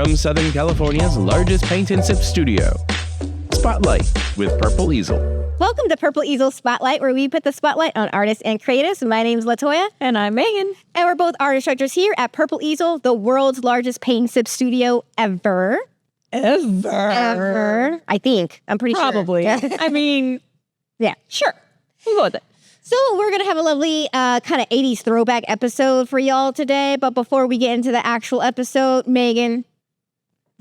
from Southern California's largest paint and sip studio. Spotlight with Purple Easel. Welcome to Purple Easel Spotlight, where we put the spotlight on artists and creatives. My name's LaToya. And I'm Megan. And we're both art instructors here at Purple Easel, the world's largest paint and sip studio ever. Ever. I think. I'm pretty Probably. sure. I mean, yeah. sure. We'll go with it. So we're going to have a lovely kind of 80s throwback episode for y'all today. But before we get into the actual episode, Megan,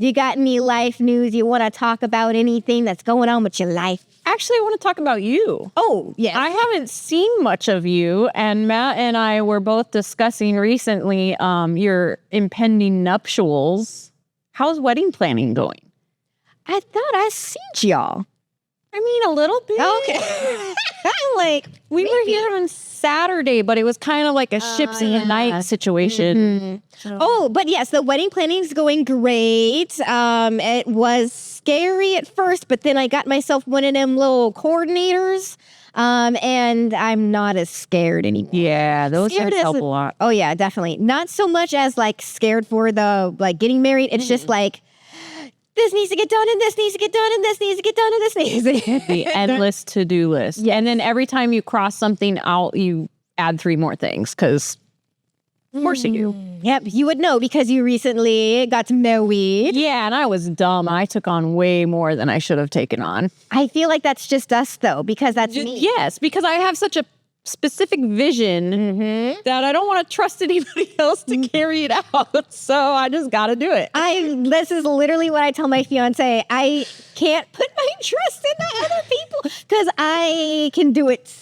you got any life news? You want to talk about anything that's going on with your life? Actually, I want to talk about you. Oh, yes. I haven't seen much of you, and Matt and I were both discussing recently your impending nuptials. How's wedding planning going? I thought I seen y'all. I mean, a little bit. Okay. Like, we were here on Saturday, but it was kind of like a ships in the night situation. Mm-hmm. Oh, but yes, the wedding planning is going great. It was scary at first, but then I got myself one of them little coordinators, and I'm not as scared anymore. Yeah, those things help a lot. Oh yeah, definitely. Not so much as like scared for the like getting married. It's just like, this needs to get done, and this needs to get done, and this needs to get done, and this needs to get The endless to-do list. Yes. And then every time you cross something out, you add 3 more things, because of course you do. Yep, you would know because you recently got married. Yeah, and I was dumb. I took on way more than I should have taken on. I feel like that's just us, though, because that's me. Yes, because I have such a specific vision that I don't want to trust anybody else to carry it out. So I just got to do it. This is literally what I tell my fiance. I can't put my trust in other people because I can do it.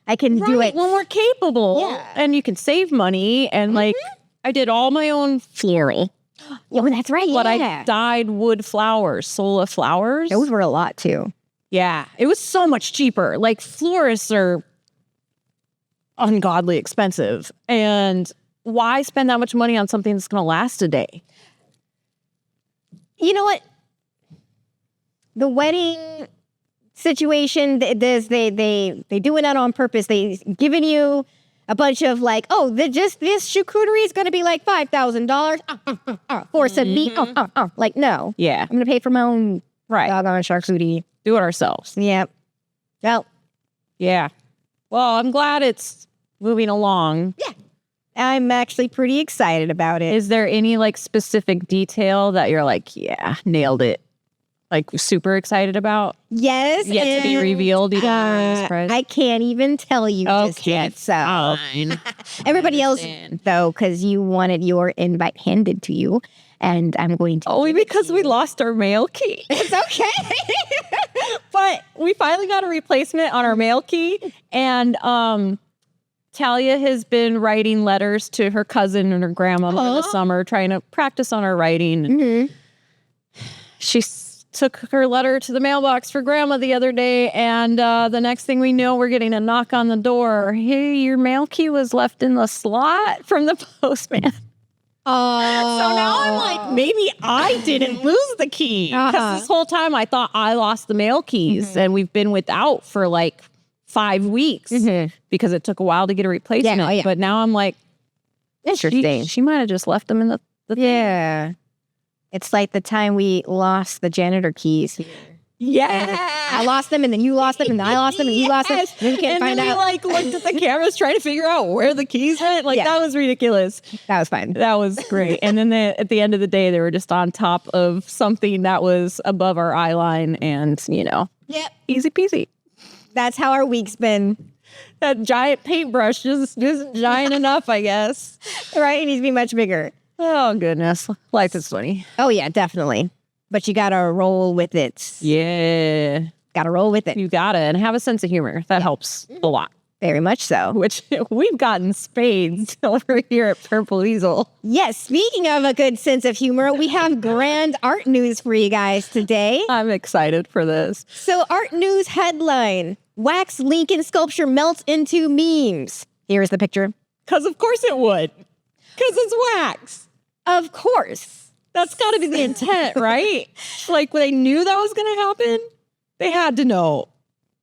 I can do it. When we're capable. Yeah. And you can save money. And like, I did all my own flurry. Oh, that's right. But Yeah. I dyed wood flowers, Sola flowers. Those were a lot too. Yeah. It was so much cheaper. Like, florists are ungodly expensive. And why spend that much money on something that's going to last a day? You know what? The wedding situation, they doing that on purpose. They giving you a bunch of like, oh, this charcuterie is going to be like $5,000 for some meat. Like, no. Yeah. I'm going to pay for my own doggone charcuterie. Do it ourselves. Yeah. Well. Yeah. Well, I'm glad it's moving along. Yeah. I'm actually pretty excited about it. Is there any like specific detail that you're like, yeah, nailed it? Like super excited about? Yes. Yet to be revealed. I can't even tell you just yet. So fine. Everybody else, though, because you wanted your invite handed to you. And I'm going to. Only because we lost our mail key. It's okay. But we finally got a replacement on our mail key. And Talia has been writing letters to her cousin and her grandma in the summer, trying to practice on her writing. She took her letter to the mailbox for grandma the other day. And the next thing we know, we're getting a knock on the door. Hey, your mail key was left in the slot from the postman. So now I'm like, maybe I didn't lose the key. Because this whole time I thought I lost the mail keys. And we've been without for like 5 weeks because it took a while to get a replacement. Yeah, yeah. But now I'm like, interesting. She might have just left them in the thing. Yeah. It's like the time we lost the janitor keys here. Yeah. I lost them, and then you lost them, and then I lost them, and you lost them. And then you can't find out. We like looked at the cameras trying to figure out where the keys went. Like, that was ridiculous. That was fun. That was great. And then at the end of the day, they were just on top of something that was above our eye line, and, easy peasy. That's how our week's been. That giant paintbrush just isn't giant enough, I guess. Right? It needs to be much bigger. Oh, goodness. Life is funny. Oh, yeah, definitely. But you got to roll with it. Yeah. Got to roll with it. You got to. And have a sense of humor. That helps a lot. Very much so. Which we've gotten spades over here at Purple Easel. Yes. Speaking of a good sense of humor, we have grand art news for you guys today. I'm excited for this. So, art news headline: Wax Lincoln sculpture melts into memes. Here's the picture. Because of course it would. Because it's wax. Of course. That's got to be the intent, right? Like, when they knew that was going to happen, they had to know.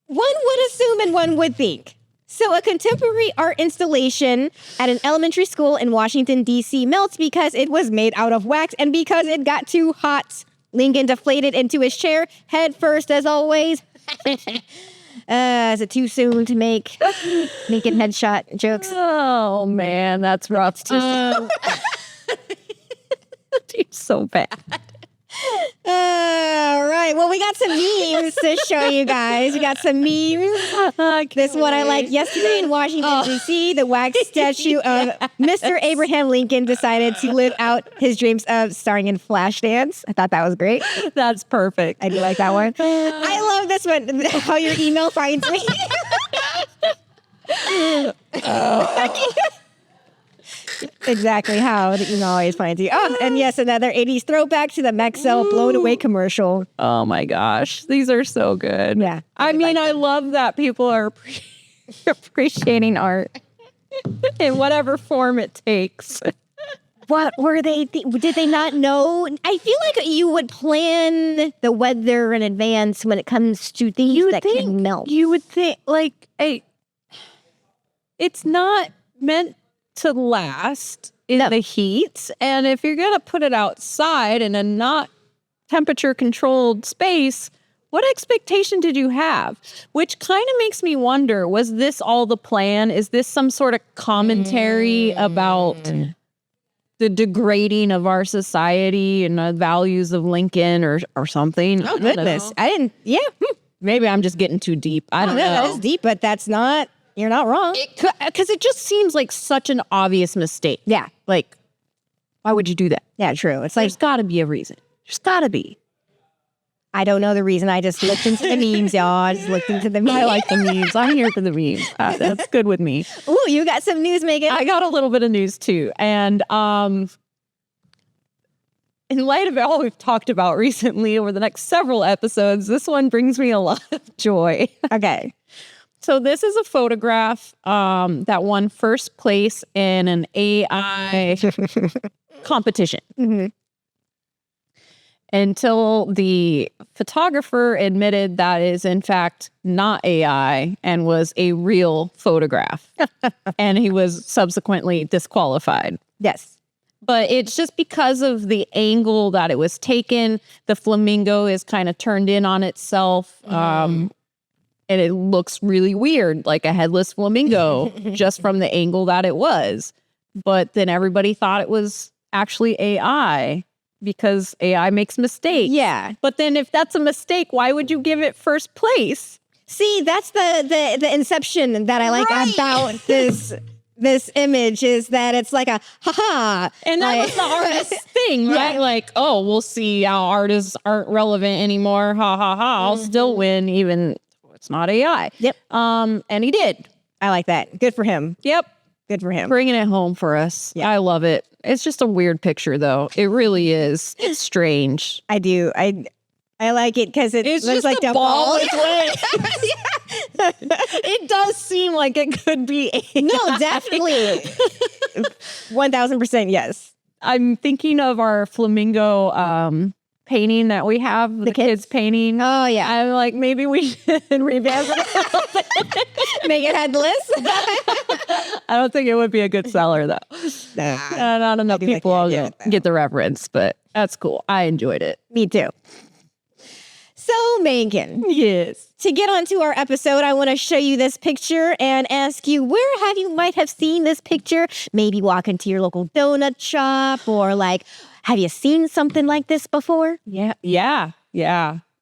One would assume and one would think. So a contemporary art installation at an elementary school in Washington, D.C. melts because it was made out of wax and because it got too hot. Lincoln deflated into his chair, head first as always. Is it too soon to make naked headshot jokes? Oh, man, that's rough. It's so bad. All right. Well, we got some memes to show you guys. We got some memes. This one I like. Yesterday in Washington, D.C., the wax statue of Mr. Abraham Lincoln decided to live out his dreams of starring in Flashdance. I thought that was great. That's perfect. I do like that one. I love this one. How your email finds me. Exactly how the email always finds you. Oh, and yes, another 80s throwback to the Maxell Blown Away commercial. Oh my gosh, these are so good. Yeah. I mean, I love that people are appreciating art in whatever form it takes. What were they? Did they not know? I feel like you would plan the weather in advance when it comes to things that can melt. You would think, like, it's not meant to last in the heat, and if you're gonna put it outside in a not temperature controlled space, what expectation did you have? Which kind of makes me wonder, was this all the plan? Is this some sort of commentary about the degrading of our society and the values of Lincoln or something? Oh goodness, I didn't. Yeah, maybe I'm just getting too deep. I don't know. That is deep, but that's not. You're not wrong. Because it just seems like such an obvious mistake. Yeah. Like, why would you do that? Yeah, true. It's like, there's got to be a reason. There's got to be. I don't know the reason. I just looked into the memes, y'all. I just looked into the memes. I like the memes. I'm here for the memes. That's good with me. Ooh, you got some news, Megan. I got a little bit of news, too. And in light of all we've talked about recently over the next several episodes, this one brings me a lot of joy. Okay. So this is a photograph that won first place in an AI competition. Mm-hmm. Until the photographer admitted that is in fact not AI and was a real photograph. And he was subsequently disqualified. Yes. But it's just because of the angle that it was taken. The flamingo is kind of turned in on itself. And it looks really weird, like a headless flamingo, just from the angle that it was. But then everybody thought it was actually AI because AI makes mistakes. Yeah. But then if that's a mistake, why would you give it first place? See, that's the inception that I like about this image is that it's like a ha-ha. And that was the artist's thing, right? Yeah. Like, oh, we'll see how artists aren't relevant anymore. Ha ha ha. I'll still win even... It's not AI. Yep. And he did. I like that. Good for him. Yep. Good for him. Bringing it home for us. Yeah. I love it. It's just a weird picture, though. It really is. It's strange. I do. I like it because it looks just like a the ball. ball. It does seem like it could be AI. No, definitely. 1000% yes. I'm thinking of our flamingo painting that we have, the kids painting. Oh, yeah. I'm like, maybe we should revamp it. Megan had the list. I don't think it would be a good seller, though. Not enough people will get the reference, but that's cool. I enjoyed it. Me too. So, Megan. Yes. To get onto our episode, I want to show you this picture and ask you, where might have seen this picture? Maybe walk into your local donut shop or like, have you seen something like this before? Yeah.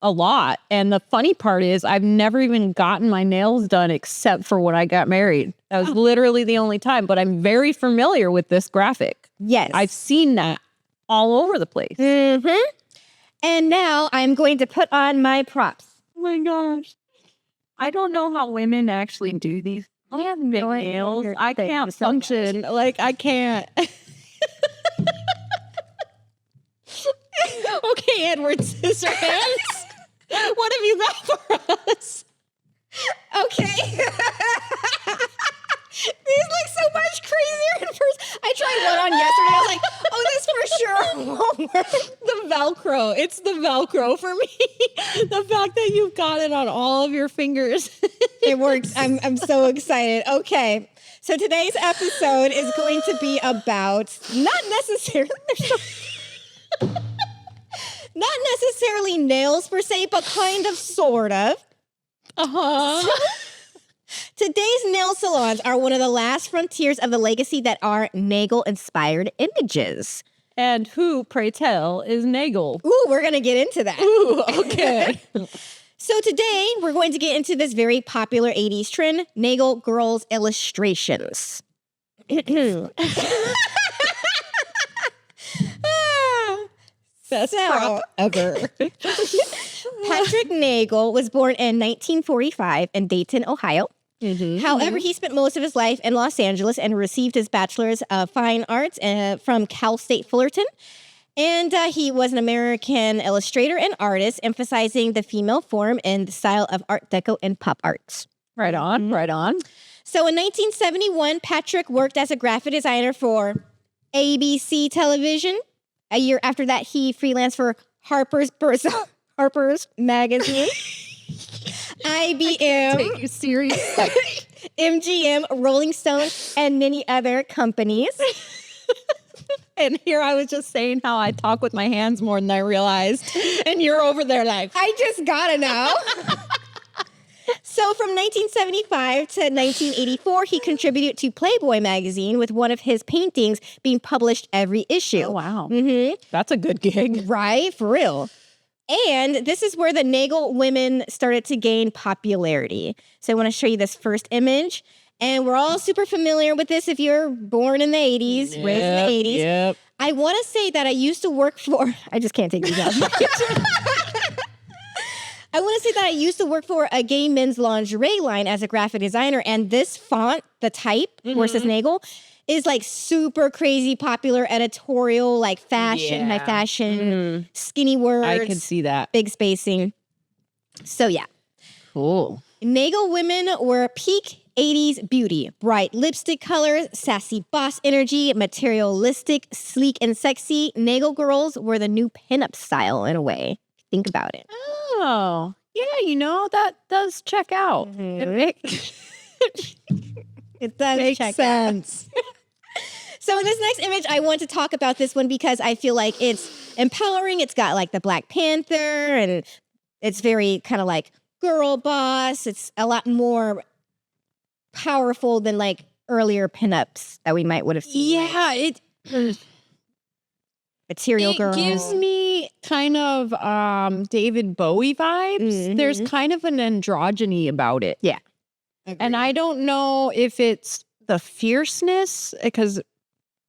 A lot. And the funny part is I've never even gotten my nails done except for when I got married. That was literally the only time, but I'm very familiar with this graphic. Yes. I've seen that all over the place. Mm-hmm. And now I'm going to put on my props. Oh my gosh. I don't know how women actually do these. I have big nails. I can't function. Like, I can't. Okay, Edward Scissorhands. What have you got for us? Okay. These look so much crazier in person. I tried one on yesterday. I was like, oh, this for sure The Velcro. It's the Velcro for me. The fact that you've got it on all of your fingers. It works. I'm so excited. Okay. So today's episode is going to be about not necessarily nails per se, but kind of, sort of. Today's nail salons are one of the last frontiers of the legacy that are Nagel-inspired images. And who, pray tell, is Nagel? Ooh, we're going to get into that. Ooh, okay. So today, we're going to get into this very popular 80s trend, Nagel girls illustrations. Best prop ever. Patrick Nagel was born in 1945 in Dayton, Ohio. However, he spent most of his life in Los Angeles and received his bachelor's of fine arts from Cal State Fullerton. And he was an American illustrator and artist, emphasizing the female form in the style of Art Deco and pop arts. Right on, right on. So in 1971, Patrick worked as a graphic designer for ABC Television. A year after that, he freelanced for Harper's Magazine, IBM, Take you serious. MGM, Rolling Stone, and many other companies. And here I was just saying how I talk with my hands more than I realized. And you're over there like, I just gotta know. So from 1975 to 1984, he contributed to Playboy magazine with one of his paintings being published every issue. oh, wow. That's a good gig. Right? For real. And this is where the Nagel women started to gain popularity. So I want to show you this first image. And we're all super familiar with this if you're born in the 80s, raised in the 80s. Yep. I want to say that I used to work for, I just can't take these out. I want to say that I used to work for a gay men's lingerie line as a graphic designer. And this font, the type, where it says Nagel, is like super crazy popular editorial, like fashion, high fashion, skinny words. I can see that. Big spacing. So yeah. Cool. Nagel women were peak 80s beauty. Bright lipstick colors, sassy boss energy, materialistic, sleek, and sexy. Nagel girls were the new pinup style in a way. Think about it. Oh, yeah, that does check out. It does Makes check sense. So in this next image, I want to talk about this one because I feel like it's empowering. It's got like the Black Panther and it's very kind of like girl boss. It's a lot more powerful than like earlier pinups that we might would have seen. Yeah, it Material girl. gives me kind of David Bowie vibes. There's kind of an androgyny about it. Yeah. And I don't know if it's the fierceness, because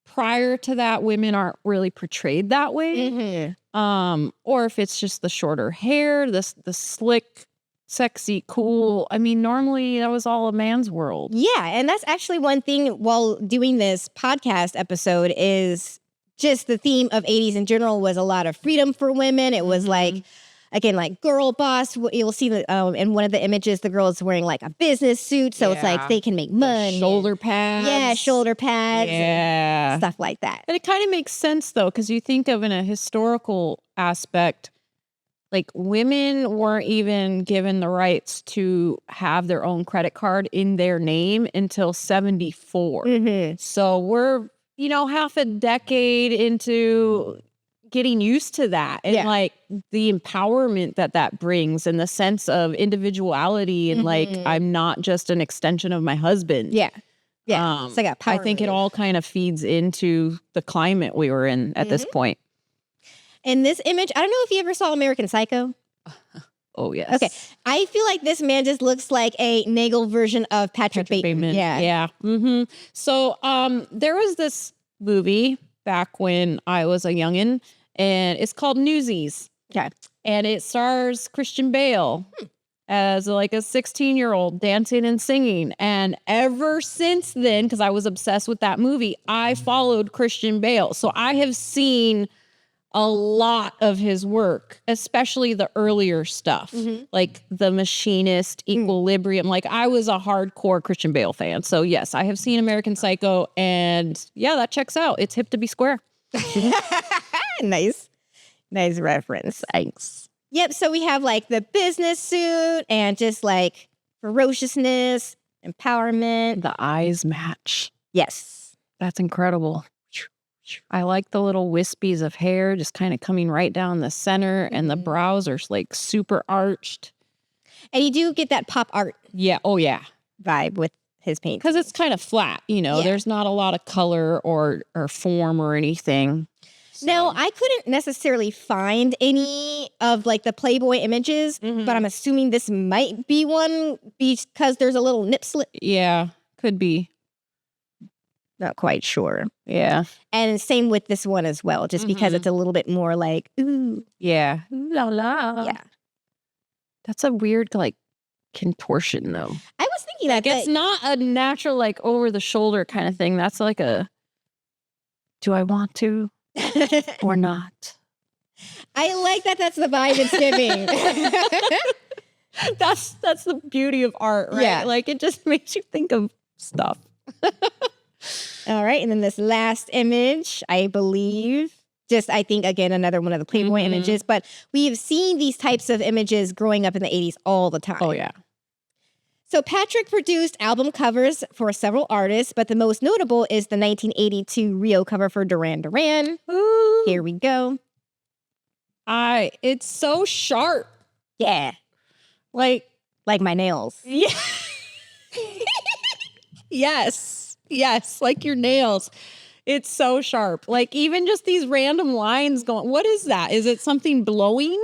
prior to that, women aren't really portrayed that way. Or if it's just the shorter hair, the slick, sexy, cool. I mean, normally that was all a man's world. Yeah, and that's actually one thing while doing this podcast episode is just the theme of 80s in general was a lot of freedom for women. It was like, again, like girl boss. You'll see that in one of the images, the girl is wearing like a business suit. So it's like they can make money. Shoulder pads. Yeah, shoulder pads. Yeah. Stuff like that. And it kind of makes sense though, because you think of in a historical aspect, like women weren't even given the rights to have their own credit card in their name until 74. So we're, half a decade into getting used to that and like the empowerment that brings and the sense of individuality and like I'm not just an extension of my husband. Yeah. It's like a power I think it move. all kind of feeds into the climate we were in at this point. In this image, I don't know if you ever saw American Psycho. Oh, yes. Okay. I feel like this man just looks like a Nagel version of Patrick Bateman. Yeah. So there was this movie back when I was a youngin', and it's called Newsies. Okay. And it stars Christian Bale as like a 16-year-old dancing and singing. And ever since then, because I was obsessed with that movie, I followed Christian Bale. So I have seen a lot of his work, especially the earlier stuff, like The Machinist, Equilibrium. Like I was a hardcore Christian Bale fan. So yes, I have seen American Psycho, and yeah, that checks out. It's hip to be square. Nice reference. Thanks. Yep. So we have like the business suit and just like ferociousness, empowerment. The eyes match. Yes. That's incredible. I like the little wispies of hair just kind of coming right down the center, and the brows are like super arched. And you do get that pop art Yeah. Oh, yeah. vibe with his paint. Because it's kind of flat, Yeah. There's not a lot of color or form or anything. So. Now, I couldn't necessarily find any of like the Playboy images, but I'm assuming this might be one because there's a little nip slip. Yeah, could be. Not quite sure. Yeah. And same with this one as well, just because it's a little bit more like, ooh. Yeah. Ooh la la. Yeah. That's a weird, like, contortion, though. I was thinking that. It's not a natural, like, over the shoulder kind of thing. That's like a, do I want to or not? I like that that's the vibe it's giving. That's the beauty of art, right? Yeah. Like, it just makes you think of stuff. All right. And then this last image, I believe, I think, again, another one of the Playboy images. But we've seen these types of images growing up in the 80s all the time. Oh, yeah. So Patrick produced album covers for several artists, but the most notable is the 1982 Rio cover for Duran Duran. Ooh. Here we go. It's so sharp. Yeah. Like my nails. Yeah. Yes, like your nails. It's so sharp. Like even just these random lines going, what is that? Is it something blowing?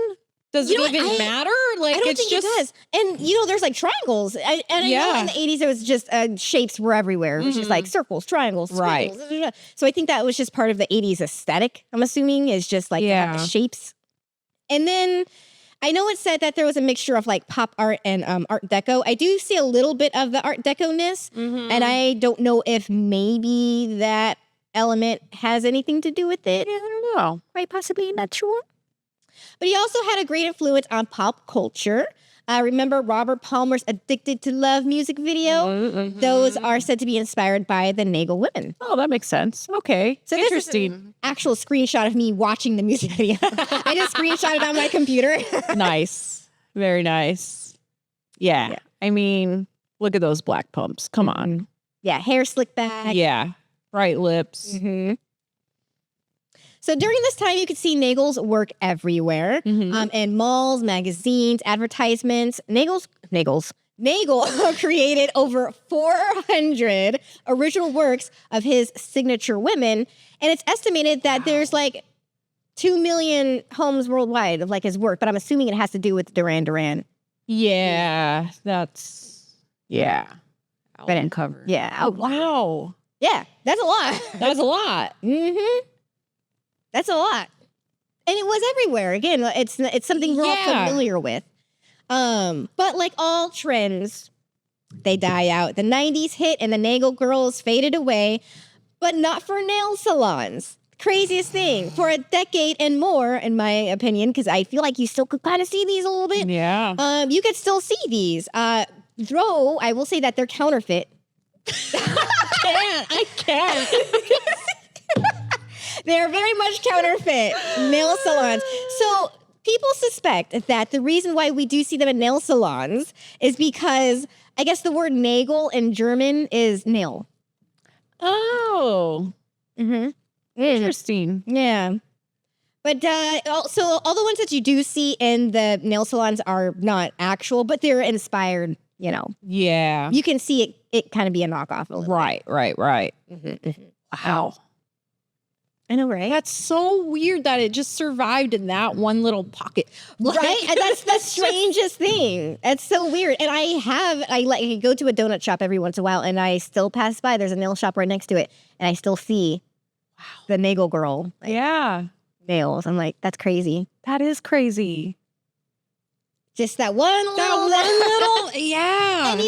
Does it even matter? Like I don't it's think just it does. And there's like triangles. I know in the 80s it was just shapes were everywhere. It was just like circles, triangles, Right. squiggles. So I think that was just part of the 80s aesthetic, I'm assuming, is just like to have the shapes. And then I know it said that there was a mixture of like pop art and art deco. I do see a little bit of the art deco-ness, and I don't know if maybe that element has anything to do with it. I don't know. Quite possibly, not sure. But he also had a great influence on pop culture. Remember Robert Palmer's Addicted to Love music video? Those are said to be inspired by the Nagel women. Oh, that makes sense. Okay. So interesting. This is an actual screenshot of me watching the music video. I just screenshot it on my computer. Nice. Very nice. Yeah. I mean, look at those black pumps. Come on. Yeah, hair slicked back. Yeah. Bright lips. So during this time, you could see Nagel's work everywhere, in malls, magazines, advertisements. Nagel created over 400 original works of his signature women, and it's estimated that there's like 2 million homes worldwide of like his work. But I'm assuming it has to do with Duran Duran. Yeah, that's album cover. Yeah. Oh wow. Yeah, that's a lot. That's a lot. That's a lot. And it was everywhere. Again, it's something we're all familiar with. But like all trends, they die out. The 90s hit and the Nagel girls faded away, but not for nail salons. Craziest thing. For a decade and more, in my opinion, because I feel like you still could kind of see these a little bit. Yeah. You could still see these. Though I will say that they're counterfeit. I can't. They're very much counterfeit nail salons. So people suspect that the reason why we do see them in nail salons is because I guess the word Nagel in German is nail. Oh. Interesting. Yeah. But so all the ones that you do see in the nail salons are not actual, but they're inspired, Yeah. You can see it kind of be a knockoff a little. Right. Wow. I know, right? That's so weird that it just survived in that one little pocket. Right? And that's the strangest thing. It's so weird. And I go to a donut shop every once in a while and I still pass by. There's a nail shop right next to it. And I still see the Nagel girl. Nails. I'm like, that's crazy. That is crazy. Just that one little. Yeah. And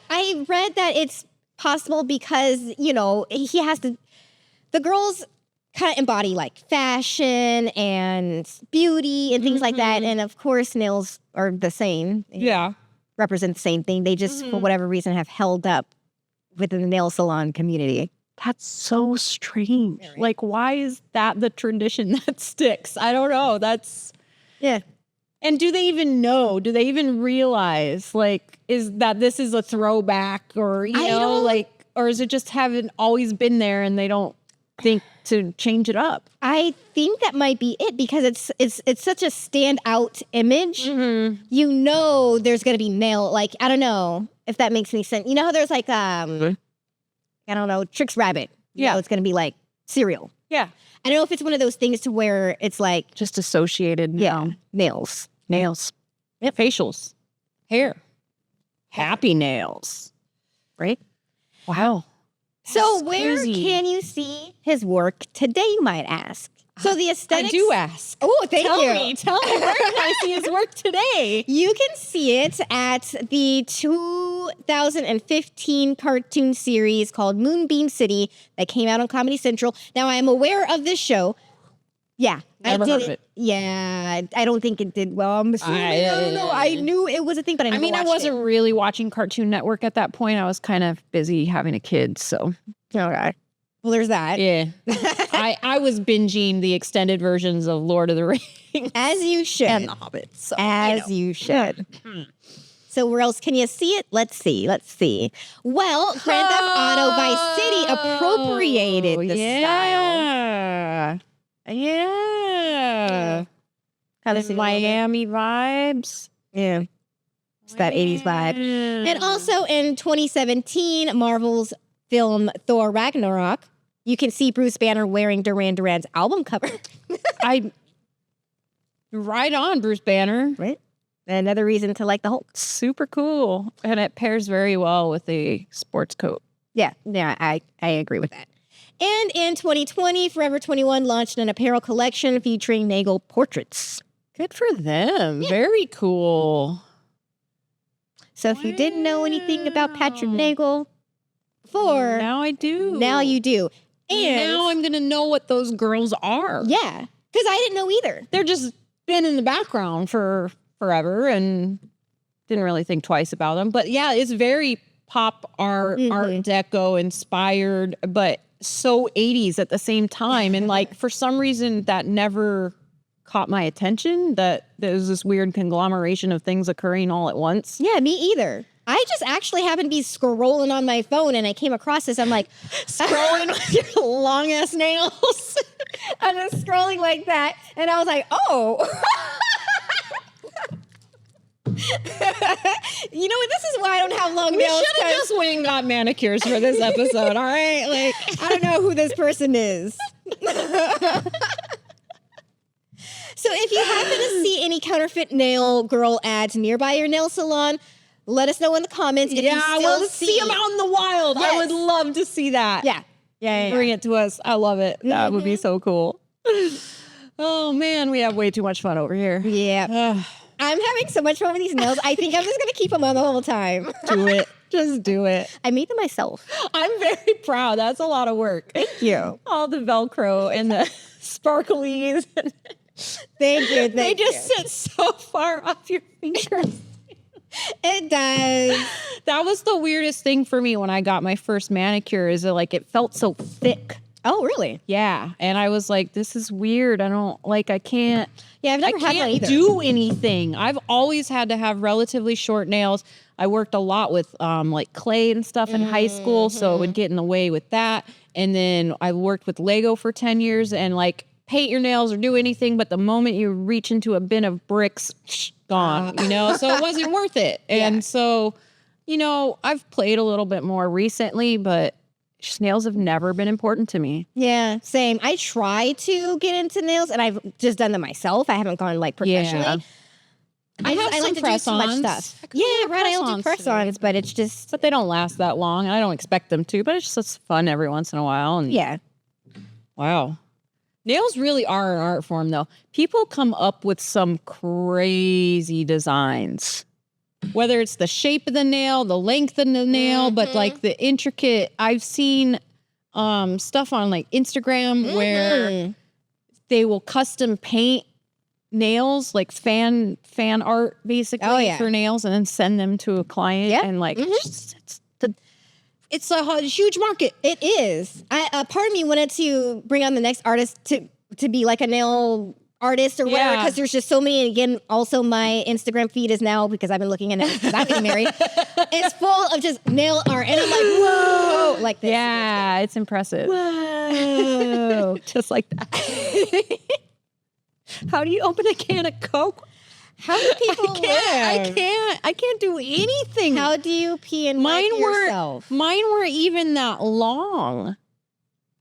I read that it's possible because, he has to, the girls kind of embody like fashion and beauty and things like that. And of course, nails are the same. Yeah. Represent the same thing. They just, for whatever reason, have held up within the nail salon community. That's so strange. Right. Like, why is that the tradition that sticks? I don't know. That's Yeah. And do they even know? Do they even realize, like, is that this is a throwback, or or is it just haven't always been there and they don't think to change it up? I think that might be it, because it's such a standout image. Mm-hmm. You know, there's gonna be nail. Like, I don't know if that makes any sense. You know how there's like I don't know, Trix Rabbit. You know, it's gonna be like cereal. Yeah. I don't know if it's one of those things to where it's like Just associated. nails. Nails. Yep. Facials. Hair. Happy nails. Right? Wow. So That's where crazy. can you see his work today, you might ask? So the aesthetics. I do ask. Oh, thank Tell you. me. Tell me, where can I see his work today? You can see it at the 2015 cartoon series called Moonbeam City that came out on Comedy Central. Now, I am aware of this show. Yeah. Never heard of it. Yeah, I don't think it did well. I'm assuming. I don't know. I knew it was a thing, but I never watched wasn't really watching Cartoon Network at that point. I was kind of busy having a kid, so. Okay. Well, there's that. Yeah. I was binging the extended versions of Lord of the Rings. As you should. And The Hobbit. So, As you should. So where else can you see it? Let's see. Well, Grand Theft Auto Vice City appropriated the style. Yeah. Kind of Miami vibes. Yeah. It's that 80s vibe. And also in 2017, Marvel's film Thor Ragnarok, you can see Bruce Banner wearing Duran Duran's album cover. Right on, Bruce Banner. Right? Another reason to like the Hulk. Super cool. And it pairs very well with a sports coat. Yeah, I agree with that. And in 2020, Forever 21 launched an apparel collection featuring Nagel portraits. Good for them. Yeah. Very cool. So if you didn't know anything about Patrick Nagel before, now I do. Now you do. And now I'm going to know what those girls are. Yeah, because I didn't know either. They're just been in the background for forever and didn't really think twice about them. But yeah, it's very pop art, Art Deco inspired, but so 80s at the same time. And like, for some reason that never caught my attention, that there's this weird conglomeration of things occurring all at once. Yeah, me either. I just actually happened to be scrolling on my phone and I came across this. I'm like, scrolling with your long ass nails. I'm just scrolling like that. And I was like, oh. You know what? This is why I don't have long nails. We should have just went and got manicures for this episode, all right? Like, I don't know who this person is. So if you happen to see any counterfeit nail girl ads nearby your nail salon, let us know in the comments. If I want to see them out in the wild. Yes. I would love to see that. Yeah. Bring it to us. I love it. That would be so cool. Oh, man, we have way too much fun over here. Yeah. I'm having so much fun with these nails. I think I'm just going to keep them on the whole time. Do it. Just do it. I made them myself. I'm very proud. That's a lot of work. Thank you. All the Velcro and the sparklies. Thank you. They just sit so far off your fingers. It does. That was the weirdest thing for me when I got my first manicure, is that like it felt so thick. Oh, really? Yeah. And I was like, this is weird. I can't. Yeah, I've never had one either. Do anything. I've always had to have relatively short nails. I worked a lot with like clay and stuff in high school, so it would get in the way with that. And then I worked with Lego for 10 years, and like paint your nails or do anything, but the moment you reach into a bin of bricks, gone, so it wasn't worth it. And so, I've played a little bit more recently, but nails have never been important to me. Yeah, same. I try to get into nails, and I've just done them myself. I haven't gone like professionally. Yeah. I like to do so much stuff. Yeah, right. I'll do press-ons, but it's just... But they don't last that long, and I don't expect them to, but it's just fun every once in a while. And yeah. Wow. Nails really are an art form, though. People come up with some crazy designs. Whether it's the shape of the nail, the length of the nail, but like the intricate... I've seen stuff on like Instagram where they will custom paint nails, like fan art basically for nails, and then send them to a client and like just, it's the it's a huge market. It is. Part of me wanted to bring on the next artist to be like a nail artist or whatever, because there's just so many. And again, also my Instagram feed is now, because I've been looking at it because I'm getting married, it's full of just nail art. And I'm like, whoa, like this. Yeah, it's impressive. Whoa. Just like that. How do you open a can of Coke? How do people I can't do anything. How do you pee and wipe yourself? Mine were even that long.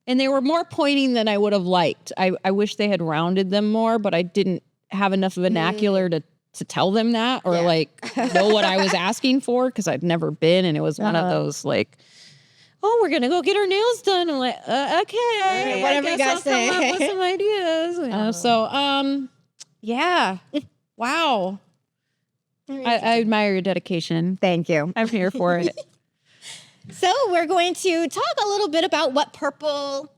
And they were more pointing than I would have liked. I wish they had rounded them more, but I didn't have enough vernacular to tell them that or like know what I was asking for, because I'd never been. And it was one of those like, oh, we're going to go get our nails done. I'm like, okay. Whatever you got to say. Come up with some ideas. You know? So, yeah. Wow. I admire your dedication. Thank you. I'm here for it. So we're going to talk a little bit about what Purple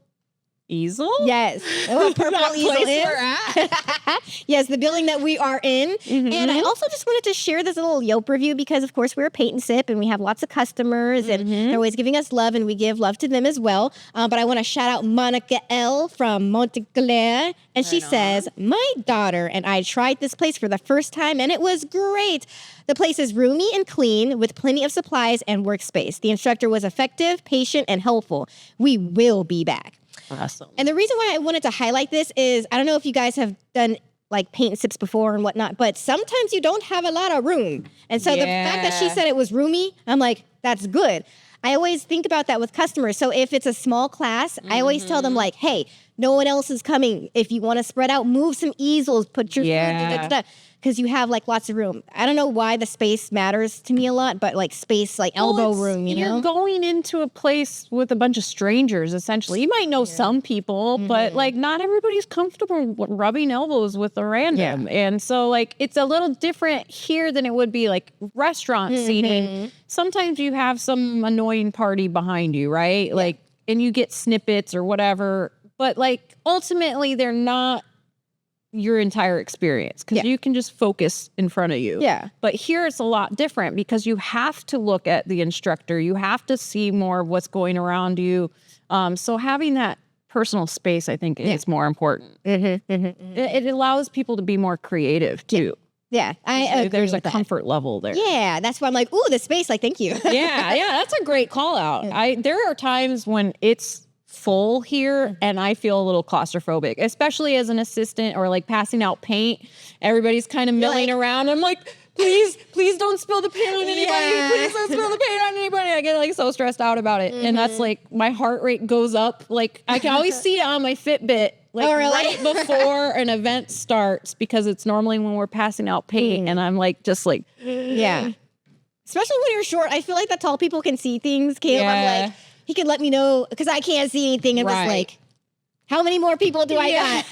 Easel? Yes. What Purple That Easel place is. we're at. Yes, the building that we are in. And I also just wanted to share this little Yelp review because, of course, we're a paint and sip and we have lots of customers and they're always giving us love and we give love to them as well. But I want to shout out Monica L. from Montclair. And she says, my daughter and I tried this place for the first time and it was great. The place is roomy and clean with plenty of supplies and workspace. The instructor was effective, patient, and helpful. We will be back. Awesome. And the reason why I wanted to highlight this is, I don't know if you guys have done like paint and sips before and whatnot, but sometimes you don't have a lot of room. And so the fact that she said it was roomy, I'm like, that's good. I always think about that with customers. So if it's a small class, I always tell them like, hey, no one else is coming. If you want to spread out, move some easels, put your food, because you have like lots of room. I don't know why the space matters to me a lot, but like space, like elbow room, you know? You're going into a place with a bunch of strangers, essentially. You might know some people, but like not everybody's comfortable rubbing elbows with a random. And so like it's a little different here than it would be like restaurant seating. Sometimes you have some annoying party behind you, right? Like, and you get snippets or whatever, but like ultimately they're not your entire experience because you can just focus in front of you. Yeah. But here it's a lot different because you have to look at the instructor. You have to see more of what's going around you. So having that personal space, I think, is more important. It allows people to be more creative too. Yeah, there's a comfort level there. Yeah, that's why I'm like, ooh, the space, like, thank you. yeah, that's a great call out. There are times when it's full here and I feel a little claustrophobic, especially as an assistant or like passing out paint. Everybody's kind of milling around. I'm like, please don't spill the paint on anybody. Please don't spill the paint on anybody. I get like so stressed out about it. And that's like my heart rate goes up. Like I can always see it on my Fitbit, like right before an event starts, because it's normally when we're passing out paint and I'm like, just like, especially when you're short. I feel like the tall people can see things. Caleb, I'm like, he can let me know because I can't see anything. And just like, how many more people do I got?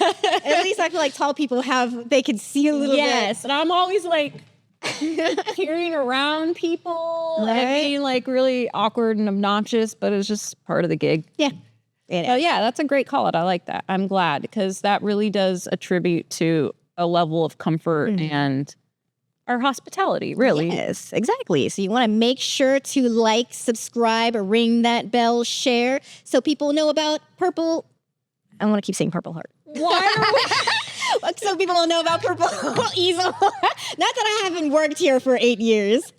At least I feel like tall people they can see a little bit. Yes, and I'm always like peering around people and being like really awkward and obnoxious, but it's just part of the gig. Yeah. Oh yeah, that's a great call out. I like that. I'm glad because that really does attribute to a level of comfort and our hospitality, really. Yes, exactly. So you want to make sure to like, subscribe, or ring that bell, share, so people know about Purple. I want to keep saying Purple Heart. Why are we? So people will know about Purple Easel. Not that I haven't worked here for 8 years,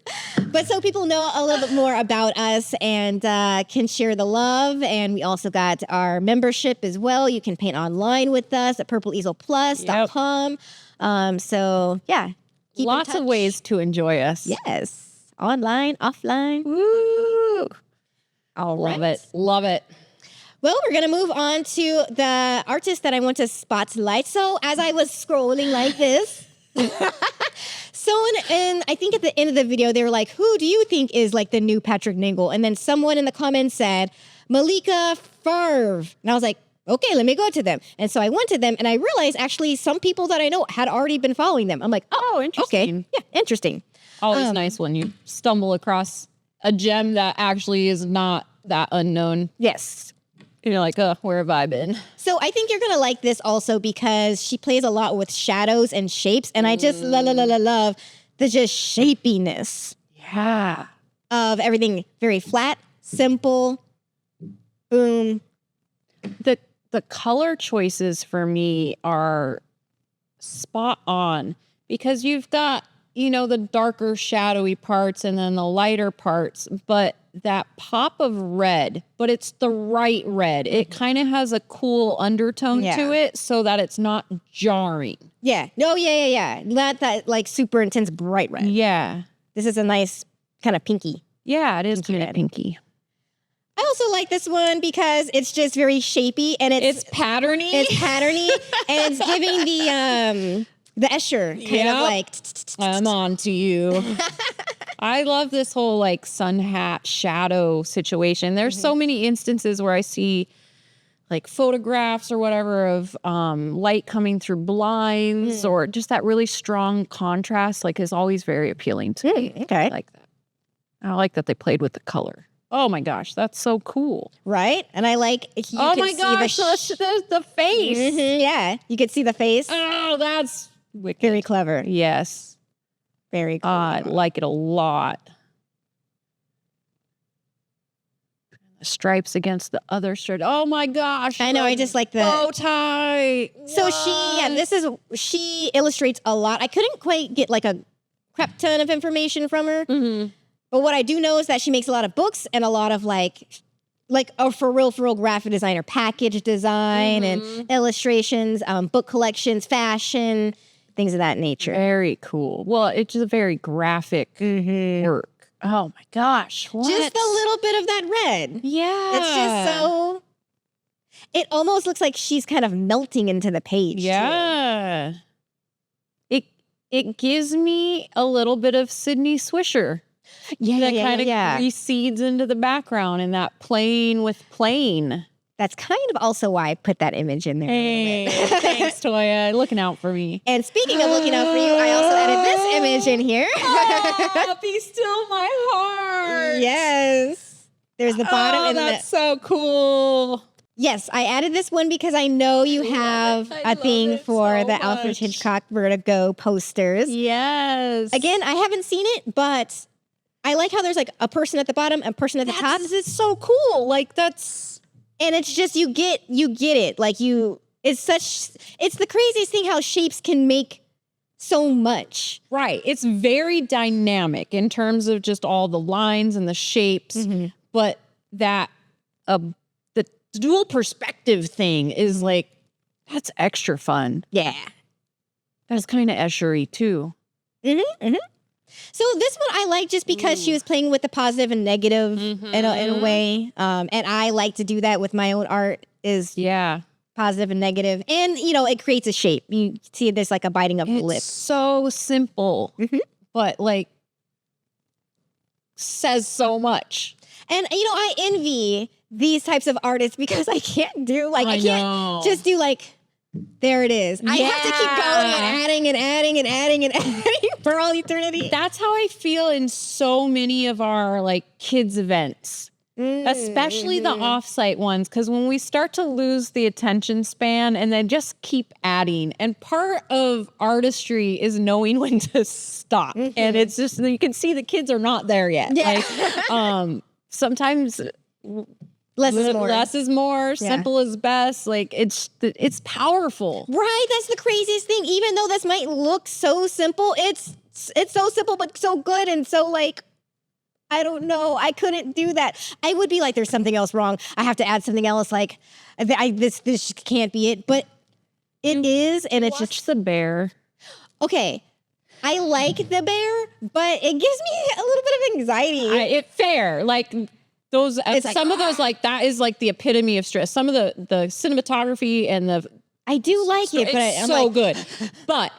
but so people know a little bit more about us and can share the love. And we also got our membership as well. You can paint online with us at purpleeaselplus.com. So yeah. Keep lots of ways to enjoy us. Yes. Online, offline. Woo. Love it. Love it. Well, we're going to move on to the artist that I want to spotlight. So as I was scrolling like this, and I think at the end of the video, they were like, who do you think is like the new Patrick Nagel? And then someone in the comments said, Malika Favre. And I was like, okay, let me go to them. And so I went to them and I realized actually some people that I know had already been following them. I'm like, oh, interesting. Okay. Yeah, interesting. Always nice when you stumble across a gem that actually is not that unknown. Yes. You're like, oh, where have I been? So I think you're going to like this also because she plays a lot with shadows and shapes. And I just love the just shapiness. Yeah. Of everything very flat, simple. Boom. The color choices for me are spot on because you've got, the darker shadowy parts and then the lighter parts, but that pop of red, but it's the right red. It kind of has a cool undertone to it so that it's not jarring. Yeah. No, yeah. Not that like super intense bright red. Yeah. This is a nice kind of pinky. Yeah, it is kind of pinky. I also like this one because it's just very shapy and it's patterny. It's patterny and it's giving the Escher kind of like. I'm on to you. I love this whole like sun hat shadow situation. There's so many instances where I see like photographs or whatever of light coming through blinds or just that really strong contrast like is always very appealing to me. Okay. I like that. I like that they played with the color. Oh my gosh, that's so cool. Right? And I like you oh can my gosh, the face. Yeah, you could see the face. Oh, that's wicked. Very clever. Yes. Very cool. I like it a lot. The stripes against the other shirt. Oh my gosh. I know, I just like the bow tie. So she illustrates a lot. I couldn't quite get like a crap ton of information from her. But what I do know is that she makes a lot of books and a lot of like a for real graphic designer, package design and illustrations, book collections, fashion, things of that nature. Very cool. Well, it's just a very graphic work. Oh my gosh. What? Just a little bit of that red. Yeah. It's just so, it almost looks like she's kind of melting into the page. Yeah. Too. It gives me a little bit of Sydney Swisher. That kind of recedes into the background and that plain with plain. That's kind of also why I put that image in there. Hey, thanks, Toya. Looking out for me. And speaking of looking out for you, I also added this image in here. Oh, be still my heart. Yes. There's the bottom. and that's so cool. Yes, I added this one because I know you have a thing for the Alfred Hitchcock Vertigo posters. Yes. Again, I haven't seen it, but I like how there's like a person at the bottom, a person at the top. It's so cool. Like that's, and it's just you get it. Like it's the craziest thing how shapes can make so much. Right. It's very dynamic in terms of just all the lines and the shapes, but that the dual perspective thing is like that's extra fun. Yeah, that's kind of Escher-y too. So this one I like just because she was playing with the positive and negative in a way. And I like to do that with my own art is positive and negative. And, it creates a shape. You see there's like a biting of the lip. It's so simple, but like says so much. And, I envy these types of artists because I can't do like, I can't just do like, there it is. I have to keep going and adding and adding and adding and adding for all eternity. That's how I feel in so many of our like kids events, especially the offsite ones. Because when we start to lose the attention span and then just keep adding, and part of artistry is knowing when to stop. And it's just, you can see the kids are not there yet. Yeah. Like, sometimes less is more. Less is more. Simple is best. Like it's powerful. Right. That's the craziest thing. Even though this might look so simple, it's so simple but so good and so like I don't know. I couldn't do that. I would be like, there's something else wrong. I have to add something else. Like this can't be it. But it is, and it's just the bear. Okay. I like the bear, but it gives me a little bit of anxiety. Fair. Like those, some of those, like that is like the epitome of stress. Some of the cinematography and I do like it, but it's so good. But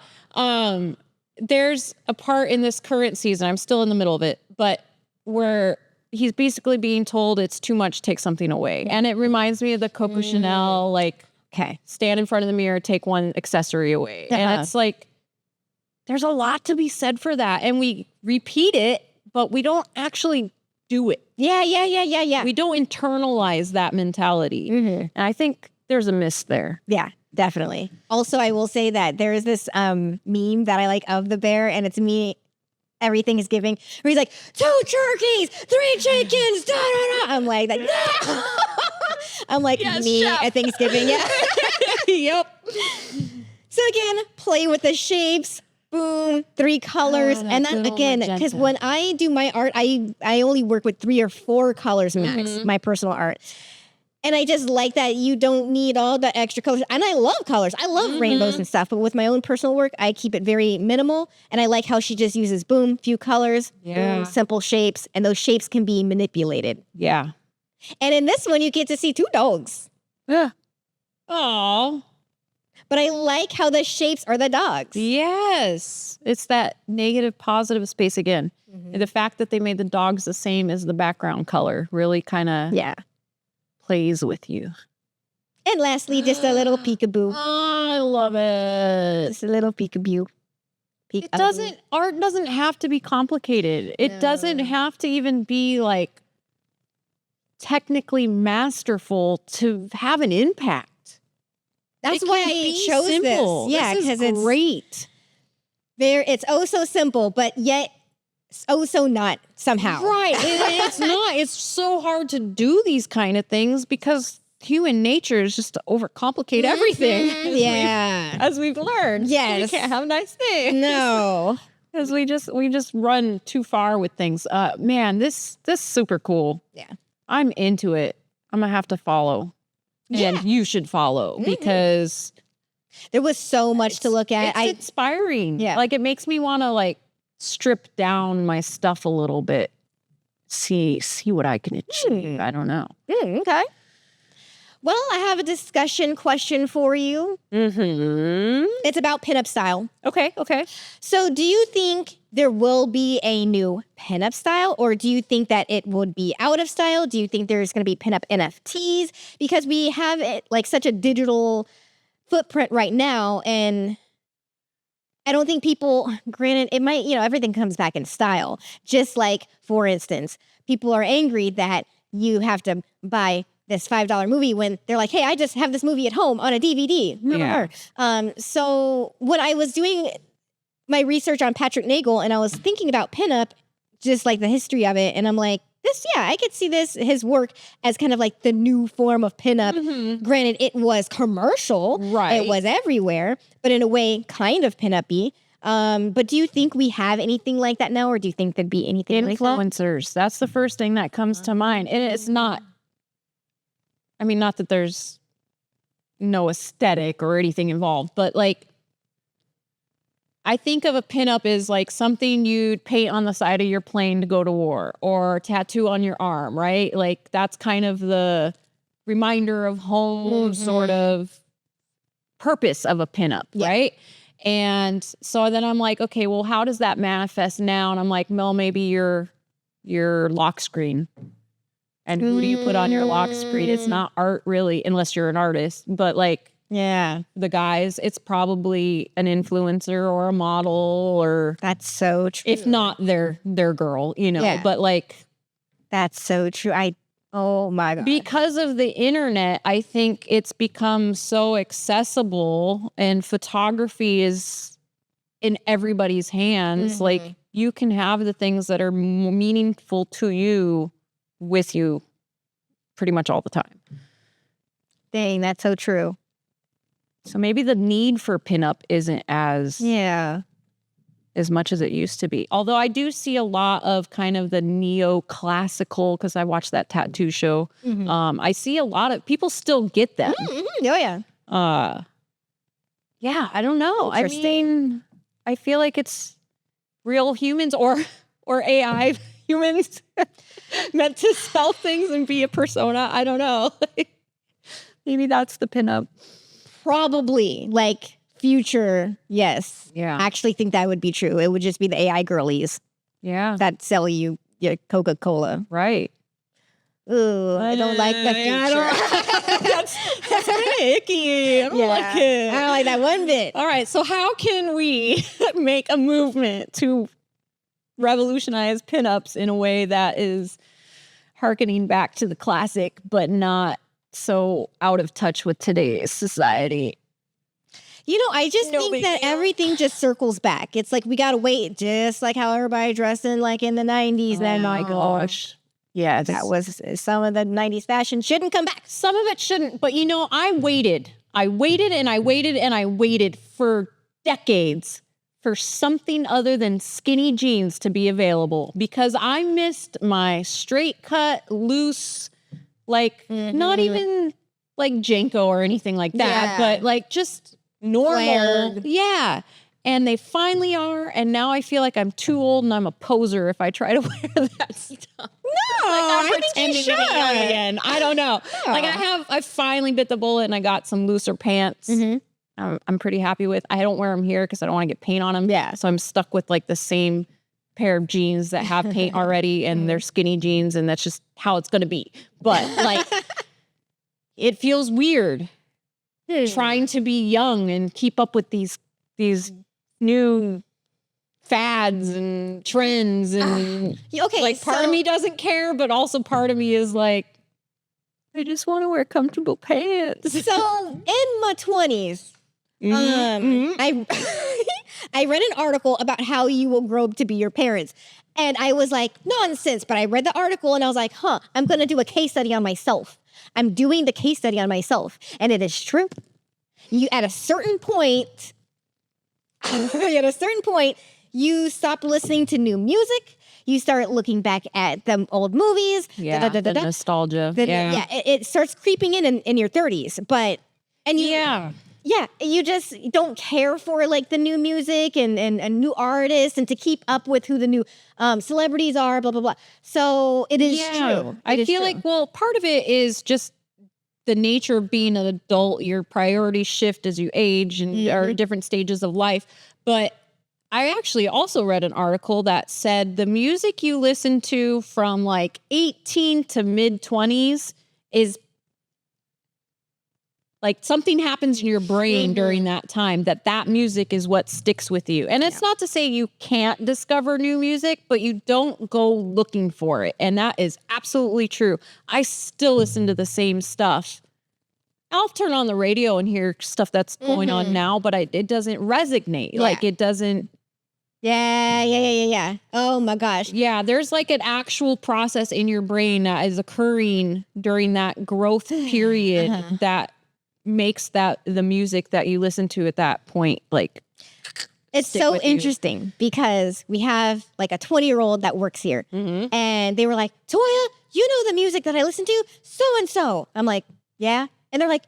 there's a part in this current season, I'm still in the middle of it, but where he's basically being told it's too much, take something away. And it reminds me of the Coco Chanel, like, okay, stand in front of the mirror, take one accessory away. And it's like, there's a lot to be said for that. And we repeat it, but we don't actually do it. Yeah. We don't internalize that mentality. And I think there's a miss there. Yeah, definitely. Also, I will say that there is this meme that I like of the bear, and it's me everything is giving. Where he's like, 2 turkeys, 3 chickens, da da da. I'm like no. I'm like me at Thanksgiving. Yeah. Yep. So again, play with the shapes. Boom, 3 colors. And then again, because when I do my art, I only work with 3 or 4 colors max, my personal art. And I just like that you don't need all the extra colors. And I love colors. I love rainbows and stuff. But with my own personal work, I keep it very minimal. And I like how she just uses, boom, few colors, boom, simple shapes. And those shapes can be manipulated. Yeah. And in this one, you get to see 2 dogs. Yeah. Oh. But I like how the shapes are the dogs. Yes. It's that negative positive space again. The fact that they made the dogs the same as the background color really kind of plays with you. And lastly, just a little peekaboo. Oh, I love it. Just a little peekaboo. Art doesn't have to be complicated. It doesn't have to even be like technically masterful to have an impact. That's why I chose simple. this. Yeah, because it's great. It's oh so simple, but yet oh so not somehow. Right. It's not. It's so hard to do these kind of things because human nature is just to overcomplicate everything. As we've learned. Yes. You can't have nice things. No. Because we just run too far with things. Man, this is super cool. Yeah. I'm into it. I'm gonna have to follow. And you should follow because there was so much to look at. It's inspiring. Yeah. Like it makes me want to like strip down my stuff a little bit. See what I can achieve. I don't know. Okay. Well, I have a discussion question for you. It's about pinup style. Okay. So do you think there will be a new pinup style, or do you think that it would be out of style? Do you think there's going to be pinup NFTs? Because we have it like such a digital footprint right now, and I don't think people, granted, it might, everything comes back in style. Just like, for instance, people are angry that you have to buy this $5 movie when they're like, hey, I just have this movie at home on a DVD. So when I was doing my research on Patrick Nagel and I was thinking about pinup, just like the history of it, and I'm like, I could see his work as kind of like the new form of pinup. Granted, it was commercial. Right. It was everywhere, but in a way, kind of pinup-y. But do you think we have anything like that now, or do you think there'd be anything like that? Influencers. That's the first thing that comes to mind. And it's not, I mean, not that there's no aesthetic or anything involved, but like, I think of a pinup as like something you'd paint on the side of your plane to go to war or tattoo on your arm, right? Like that's kind of the reminder of home sort of purpose of a pinup, right? And so then I'm like, okay, well, how does that manifest now? And I'm like, well, maybe your lock screen. And who do you put on your lock screen? It's not art really, unless you're an artist, but like, the guys, it's probably an influencer or a model or that's so true. If not their girl, but like that's so true. Oh my God. Because of the internet, I think it's become so accessible and photography is in everybody's hands. Like you can have the things that are meaningful to you with you pretty much all the time. Dang, that's so true. So maybe the need for pinup isn't as much as it used to be. Although I do see a lot of kind of the neoclassical, because I watched that tattoo show. I see a lot of people still get them. I don't know. I mean, I feel like it's real humans or AI humans meant to sell things and be a persona. I don't know. Maybe that's the pinup. Probably like future. Yes. Yeah. I actually think that would be true. It would just be the AI girlies. Yeah. That sell you your Coca-Cola. Right. Ooh, I don't like the future. That's kind of icky. I don't like it. I don't like that one bit. All right. So how can we make a movement to revolutionize pinups in a way that is hearkening back to the classic, but not so out of touch with today's society? I just think that everything just circles back. It's like we gotta wait, just like how everybody dressed in like in the 90s. Oh my gosh. Yeah, That was some of the 90s fashion shouldn't come back. some of it shouldn't, but I waited. I waited and I waited and I waited for decades for something other than skinny jeans to be available because I missed my straight cut, loose, like not even like Janko or anything like that, but like just normal. Flared. Yeah. And they finally are. And now I feel like I'm too old and I'm a poser if I try to wear that stuff. No, I'm I think you pretending to be young should. again. I don't know. Like I finally bit the bullet and I got some looser pants. I'm pretty happy with. I don't wear them here because I don't want to get paint on them. Yeah. So I'm stuck with like the same pair of jeans that have paint already and they're skinny jeans and that's just how it's going to be. But like it feels weird trying to be young and keep up with these new fads and trends and Okay, part of me doesn't care, but also part of me is like, I just want to wear comfortable pants. So in my 20s, I I read an article about how you will grow up to be your parents. And I was like, nonsense. But I read the article and I was like, I'm going to do a case study on myself. I'm doing the case study on myself. And it is true. At a certain point, you stop listening to new music. You start looking back at the old movies. Yeah, the nostalgia. It starts creeping in your 30s. You just don't care for like the new music and new artists and to keep up with who the new celebrities are, blah, blah, blah. So it is true. I feel like, part of it is just the nature of being an adult. Your priorities shift as you age and are different stages of life. But I actually also read an article that said the music you listen to from like 18 to mid 20s is like something happens in your brain during that time that music is what sticks with you. And it's not to say you can't discover new music, but you don't go looking for it. And that is absolutely true. I still listen to the same stuff. I'll turn on the radio and hear stuff that's going on now, but it doesn't resonate. Yeah. Like it doesn't. Yeah. Oh my gosh. Yeah, there's like an actual process in your brain that is occurring during that growth period that makes the music that you listen to at that point, like it's so interesting because we have like a 20-year-old that works here and they were like, Toya, you know the music that I listen to? So-and-so. I'm like, yeah. And they're like,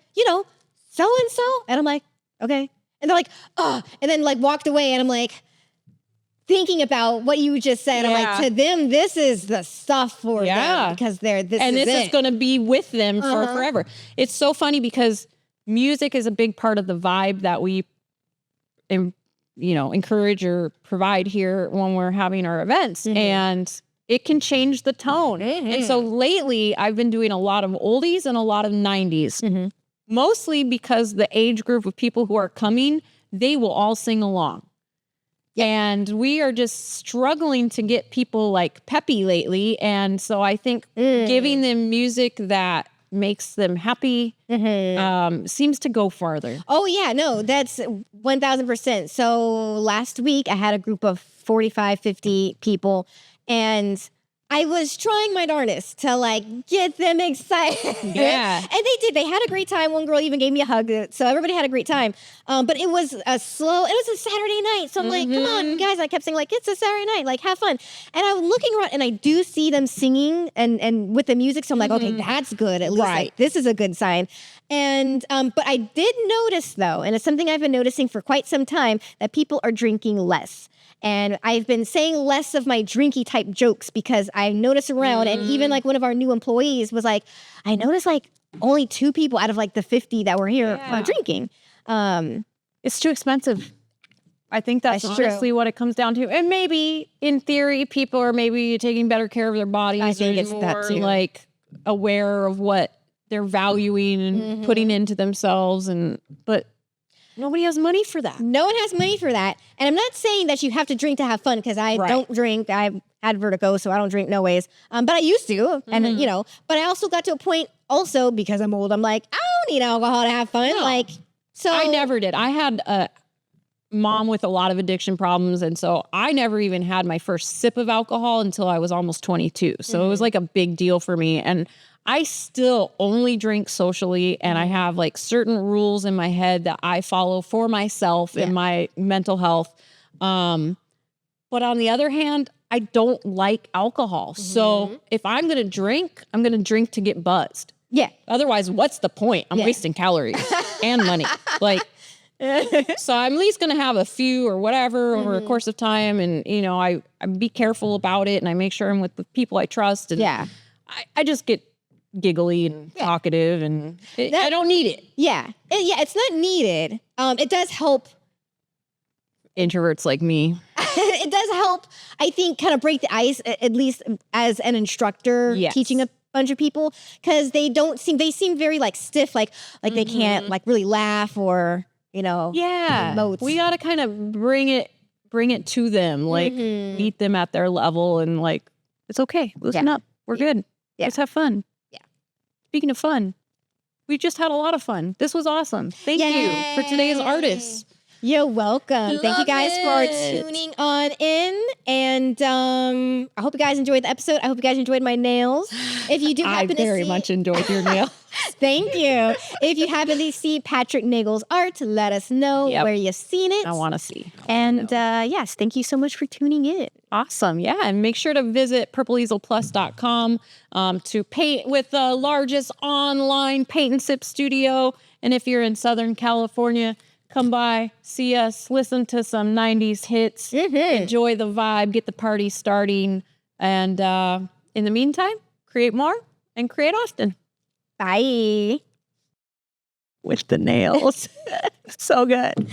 so-and-so? And I'm like, okay. And they're like, oh, and then like walked away and I'm like, thinking about what you just said, I'm like, to them, this is the stuff for them because this is going to be with them for forever. It's so funny because music is a big part of the vibe that we, encourage or provide here when we're having our events, and it can change the tone. And so lately, I've been doing a lot of oldies and a lot of 90s, mostly because the age group of people who are coming, they will all sing along. And we are just struggling to get people like peppy lately. And so I think giving them music that makes them happy seems to go farther. Oh, yeah. No, that's 1,000%. So last week I had a group of 45, 50 people and I was trying my darndest to like get them excited. Yeah. And they did. They had a great time. One girl even gave me a hug. So everybody had a great time. But it was a Saturday night. So I'm like, come on, guys. I kept saying like, it's a Saturday night. Like, have fun. And I'm looking around and I do see them singing and with the music. So I'm like, okay, that's good. At least like, this is a good sign. And, but I did notice though, and it's something I've been noticing for quite some time, that people are drinking less. And I've been saying less of my drinky type jokes because I notice around, and even like one of our new employees was like, I noticed like only 2 people out of like the 50 that were here are drinking. It's too expensive. I think that's honestly what it comes down to. And maybe in theory, people are maybe taking better care of their bodies. I think it's more that too. Like aware of what they're valuing and putting into themselves. But nobody has money for that. No one has money for that. And I'm not saying that you have to drink to have fun because I don't drink. I've had vertigo, so I don't drink no ways. But I used to. And, but I also got to a point also because I'm old. I'm like, I don't need alcohol to have fun. No. Like, So I never did. I had a mom with a lot of addiction problems. And so I never even had my first sip of alcohol until I was almost 22. So it was like a big deal for me. And I still only drink socially. And I have like certain rules in my head that I follow for myself and my mental health. But on the other hand, I don't like alcohol. So if I'm going to drink to get buzzed. Yeah. Otherwise, what's the point? I'm wasting calories and money. Like, so I'm at least going to have a few or whatever over a course of time. And, you know, I be careful about it and I make sure I'm with the people I trust. And I just get giggly and talkative and I don't need it. Yeah. It's not needed. It does help. Introverts like me. It does help, I think, kind of break the ice, at least as an instructor teaching a bunch of people, because they seem very like stiff, like they can't like really laugh or, you know, emote. We got to kind of bring it to them, like meet them at their level and like, it's okay. Loosen up. We're good. Let's have fun. Yeah. Speaking of fun, we just had a lot of fun. This was awesome. Thank you for today's artists. You're welcome. Thank you guys for tuning on in. And I hope you guys enjoyed the episode. I hope you guys enjoyed my nails. If you do happen to see... I very much enjoyed your nail. Thank you. If you happen to see Patrick Nagel's art, let us know where you've seen it. I want to see. And yes, thank you so much for tuning in. Awesome. Yeah. And make sure to visit purpleeaselplus.com to paint with the largest online paint and sip studio. And if you're in Southern California, come by, see us, listen to some 90s hits, enjoy the vibe, get the party starting. And in the meantime, create more and create often. Bye. With the nails. So good.